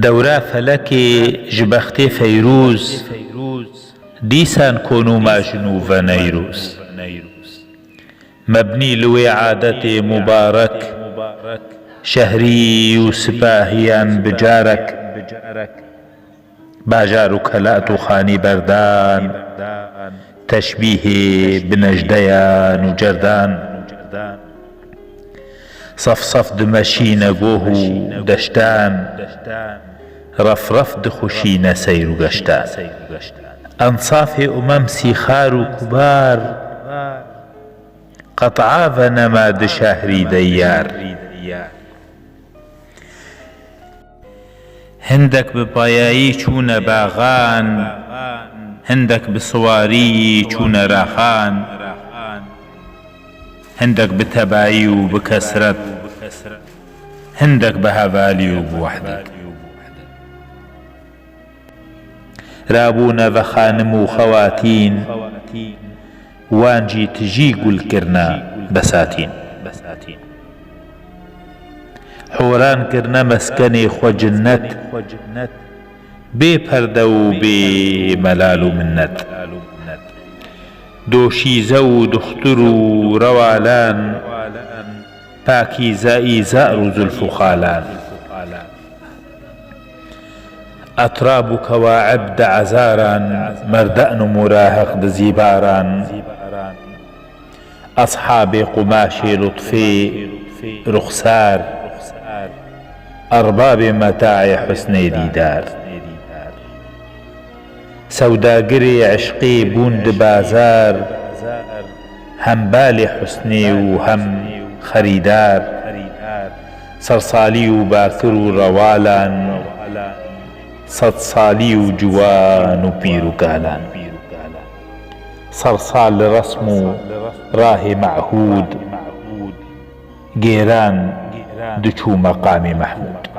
دورا فلكي جبختي فيروز ديسان كونو ماجنوف نيروز مبني لوي عادتي مبارك شهري وسباهيان بجارك باجارك لا خاني بردان تشبيه بنجديان وجردان صف دمشين قوه دشتان رف دخشين سير قشتان أنصاف سيخار كبار قطعاف نماد شهري ديار هندك بباياي چون باغان هندك بصواري چون راخان هندك بتبايي وبكسرت هندك بهفالي وبوحدي رابونا بخانم وخواتين وانجي تجي قل كرنا بساتين حوران كرنا مسكني خجنت بي پردو بي ملال منت دوشي زو دخترو روالان باكي زائي زائر زلف خالان أطراب كواعب عزاران مردأن مراهق دزيباران أصحاب قماشي لطفي رخسار أرباب متاع حسن ديدار سوداقري عشقي بوند بازار هم بالي حسني وهم خريدار صرصالي وباكر روالان صد صالي وجوان وبيرو قالان صرصال رسمو راهي معهود جيران دچو مقام محمود